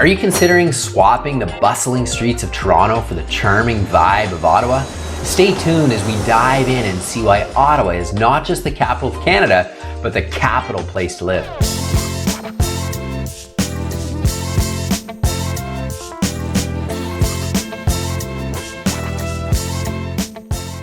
Are you considering swapping the bustling streets of Toronto for the charming vibe of Ottawa? Stay tuned as we dive in and see why Ottawa is not just the capital of Canada, but the capital place to live.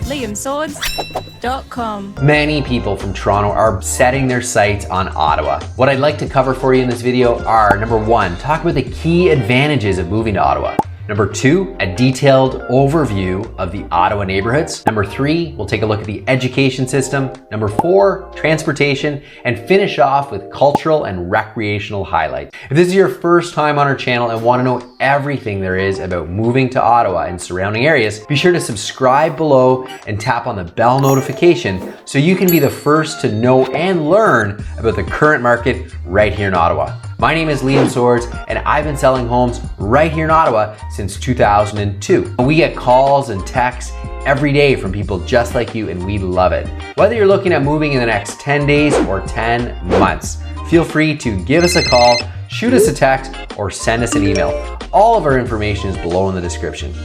LiamSwords.com. Many people from Toronto are setting their sights on Ottawa. What I'd like to cover for you in this video are, number one, talk about the key advantages of moving to Ottawa. Number two, a detailed overview of the Ottawa neighborhoods. Number three, we'll take a look at the education system. Number four, transportation, and finish off with cultural and recreational highlights. If this is your first time on our channel and want to know everything there is about moving to Ottawa and surrounding areas, be sure to subscribe below and tap on the bell notification so you can be the first to know and learn about the current market right here in Ottawa. My name is Liam Swords, and I've been selling homes right here in Ottawa since 2002. We get calls and texts every day from people just like you, and we love it. Whether you're looking at moving in the next 10 days or 10 months, feel free to give us a call, shoot us a text, or send us an email. All of our information is below in the description.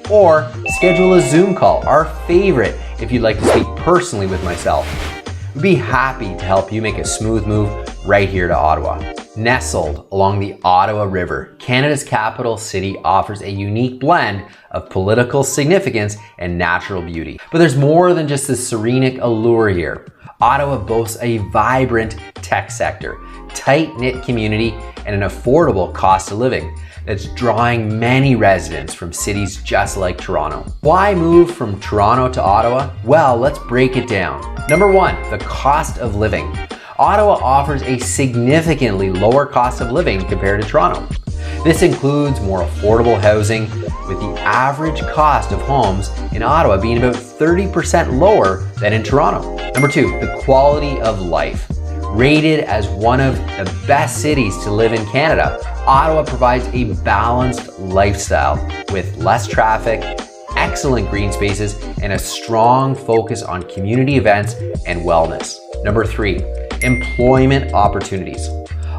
Or schedule a Zoom call, our favorite, if you'd like to speak personally with myself. We'd be happy to help you make a smooth move right here to Ottawa. Nestled along the Ottawa River, Canada's capital city offers a unique blend of political significance and natural beauty. But there's more than just the serenic allure here. Ottawa boasts a vibrant tech sector, tight-knit community, and an affordable cost of living that's drawing many residents from cities just like Toronto. Why move from Toronto to Ottawa? Well, let's break it down. Number one, the cost of living. Ottawa offers a significantly lower cost of living compared to Toronto. This includes more affordable housing, with the average cost of homes in Ottawa being about 30% lower than in Toronto. Number two, the quality of life. Rated as one of the best cities to live in Canada, Ottawa provides a balanced lifestyle with less traffic, excellent green spaces, and a strong focus on community events and wellness. Number three, employment opportunities.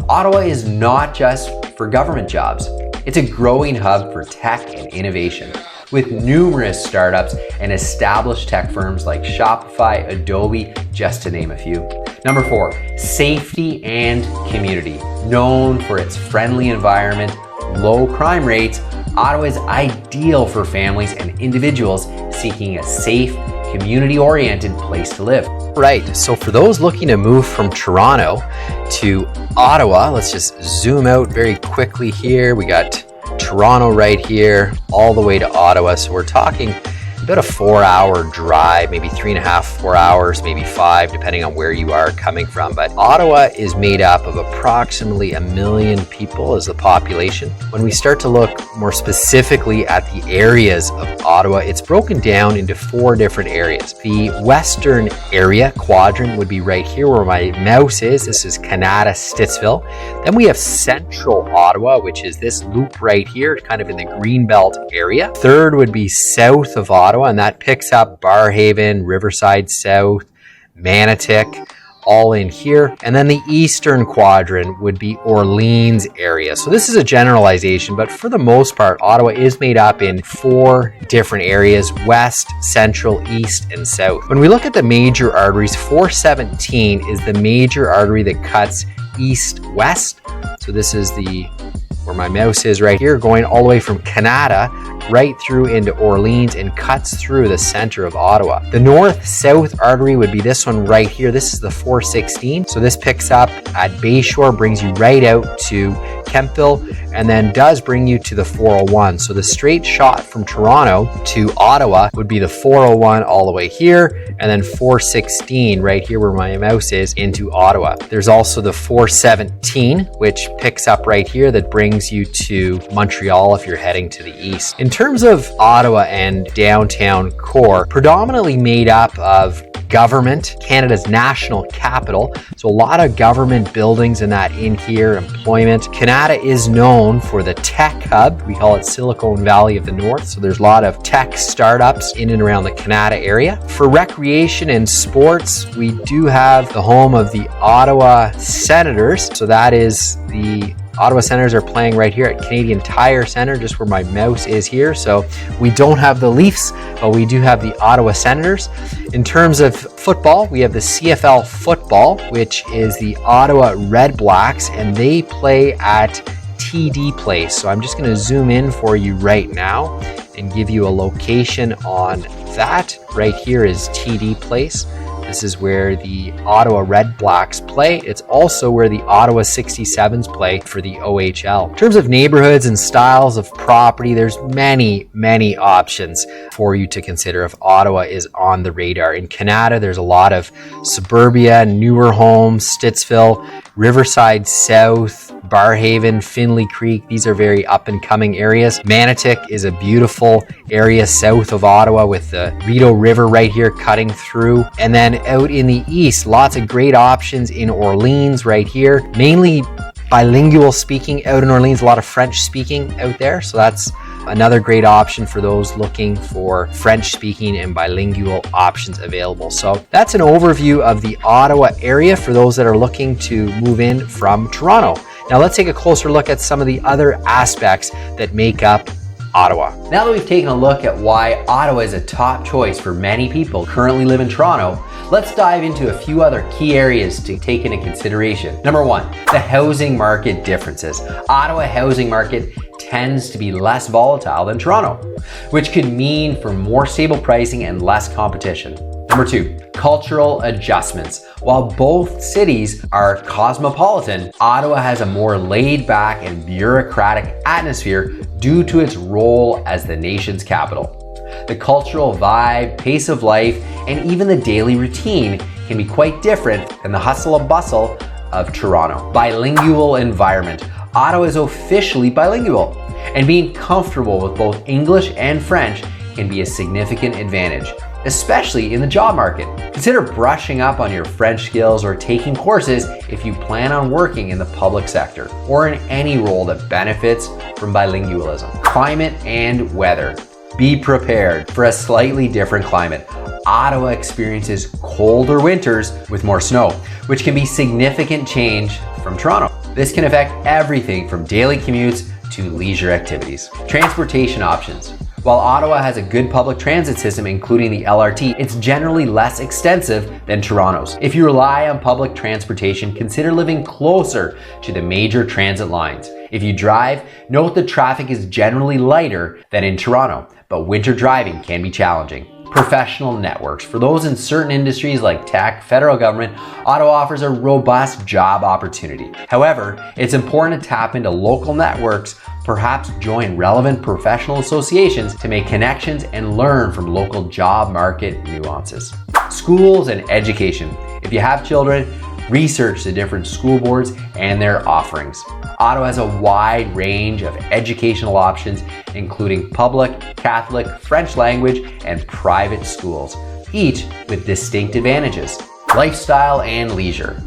Ottawa is not just for government jobs. It's a growing hub for tech and innovation, with numerous startups and established tech firms like Shopify, Adobe, just to name a few. Number four, safety and community. Known for its friendly environment, low crime rates, Ottawa is ideal for families and individuals seeking a safe, community-oriented place to live. Right, so for those looking to move from Toronto to Ottawa, let's just zoom out very quickly here. We got Toronto right here, all the way to Ottawa. So we're talking about a 4-hour drive, maybe 3.5, 4 hours, maybe 5, depending on where you are coming from. But Ottawa is made up of approximately 1 million people as the population. When we start to look more specifically at the areas of Ottawa, it's broken down into 4 different areas. The western area quadrant would be right here where my mouse is. This is Canada-Stittsville. Then we have central Ottawa, which is this loop right here, kind of in the Greenbelt area. Third would be south of Ottawa, and that picks up Barrhaven, Riverside South, Manotick, all in here. And then the eastern quadrant would be Orleans area. So this is a generalization, but for the most part, Ottawa is made up in 4 different areas: west, central, east, and south. When we look at the major arteries, 417 is the major artery that cuts east-west. So this is where my mouse is right here, going all the way from Canada right through into Orleans and cuts through the center of Ottawa. The north-south artery would be this one right here. This is the 416. So this picks up at Bayshore, brings you right out to Kemptville, and then does bring you to the 401. So the straight shot from Toronto to Ottawa would be the 401 all the way here, and then 416 right here where my mouse is into Ottawa. There's also the 417, which picks up right here, that brings you to Montreal if you're heading to the east. In terms of Ottawa and downtown core, predominantly made up of government, Canada's national capital. So a lot of government buildings in that in here, employment. Canada is known for the tech hub. We call it Silicon Valley of the North. So there's a lot of tech startups in and around the Canada area. For recreation and sports, we do have the home of the Ottawa Senators. So that is the Ottawa Senators are playing right here at Canadian Tire Centre, just where my mouse is here. So we don't have the Leafs, but we do have the Ottawa Senators. In terms of football, we have the CFL football, which is the Ottawa Red Blacks, and they play at TD Place. So I'm just going to zoom in for you right now and give you a location on that. Right here is TD Place. This is where the Ottawa Red Blacks play. It's also where the Ottawa 67s play for the OHL. In terms of neighborhoods and styles of property, there's many options for you to consider if Ottawa is on the radar. In Canada, there's a lot of suburbia, newer homes, Stittsville, Riverside South, Barhaven, Finley Creek. These are very up and coming areas. Manotick is a beautiful area south of Ottawa with the Rideau River right here cutting through. And then out in the east, lots of great options in Orleans right here. Mainly bilingual speaking out in Orleans, a lot of French speaking out there. So that's another great option for those looking for French speaking and bilingual options available. So that's an overview of the Ottawa area for those that are looking to move in from Toronto. Now let's take a closer look at some of the other aspects that make up Ottawa. Now that we've taken a look at why Ottawa is a top choice for many people currently live in Toronto, let's dive into a few other key areas to take into consideration. Number one, the housing market differences. Ottawa housing market tends to be less volatile than Toronto, which could mean for more stable pricing and less competition. Number two, cultural adjustments. While both cities are cosmopolitan, Ottawa has a more laid back and bureaucratic atmosphere due to its role as the nation's capital. The cultural vibe, pace of life, and even the daily routine can be quite different than the hustle and bustle of Toronto. Bilingual environment. Ottawa is officially bilingual, and being comfortable with both English and French can be a significant advantage, especially in the job market. Consider brushing up on your French skills or taking courses if you plan on working in the public sector or in any role that benefits from bilingualism. Climate and weather. Be prepared for a slightly different climate. Ottawa experiences colder winters with more snow, which can be significant change from Toronto. This can affect everything from daily commutes to leisure activities. Transportation options. While Ottawa has a good public transit system, including the LRT, it's generally less extensive than Toronto's. If you rely on public transportation, consider living closer to the major transit lines. If you drive, note the traffic is generally lighter than in Toronto, but winter driving can be challenging. Professional networks. For those in certain industries like tech, federal government, Ottawa offers a robust job opportunity. However, it's important to tap into local networks, perhaps join relevant professional associations to make connections and learn from local job market nuances. Schools and education. If you have children, research the different school boards and their offerings. Ottawa has a wide range of educational options, including public, Catholic, French language, and private schools, each with distinct advantages. Lifestyle and leisure.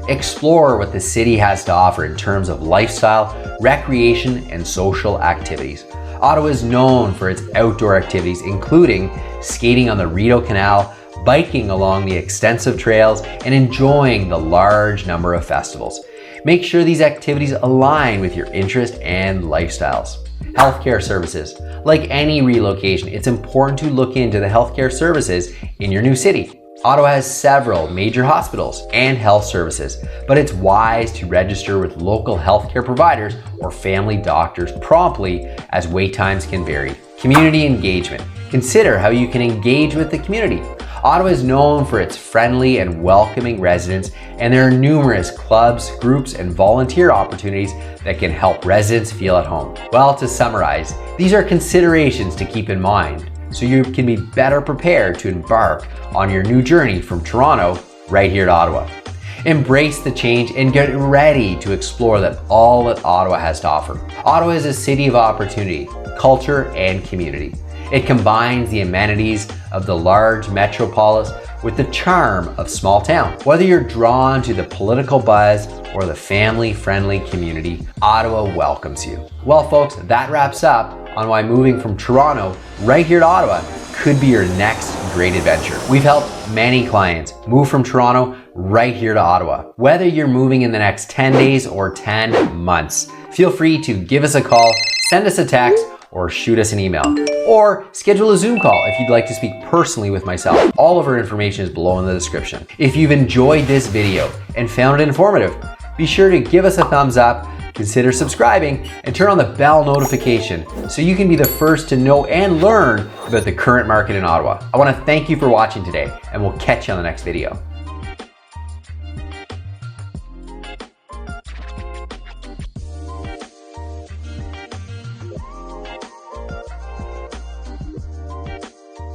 Explore what the city has to offer in terms of lifestyle, recreation, and social activities. Ottawa is known for its outdoor activities, including skating on the Rideau Canal, biking along the extensive trails, and enjoying the large number of festivals. Make sure these activities align with your interest and lifestyles. Healthcare services. Like any relocation, it's important to look into the healthcare services in your new city. Ottawa has several major hospitals and health services, but it's wise to register with local healthcare providers or family doctors promptly, as wait times can vary. Community engagement. Consider how you can engage with the community. Ottawa is known for its friendly and welcoming residents, and there are numerous clubs, groups, and volunteer opportunities that can help residents feel at home. Well, to summarize, these are considerations to keep in mind so you can be better prepared to embark on your new journey from Toronto right here to Ottawa. Embrace the change and get ready to explore all that Ottawa has to offer. Ottawa is a city of opportunity, culture, and community. It combines the amenities of the large metropolis with the charm of small town. Whether you're drawn to the political buzz or the family-friendly community, Ottawa welcomes you. Well, folks, that wraps up on why moving from Toronto right here to Ottawa could be your next great adventure. We've helped many clients move from Toronto right here to Ottawa. Whether you're moving in the next 10 days or 10 months, feel free to give us a call, send us a text, or shoot us an email. Or schedule a Zoom call if you'd like to speak personally with myself. All of our information is below in the description. If you've enjoyed this video and found it informative, be sure to give us a thumbs up, consider subscribing, and turn on the bell notification so you can be the first to know and learn about the current market in Ottawa. I want to thank you for watching today, and we'll catch you on the next video.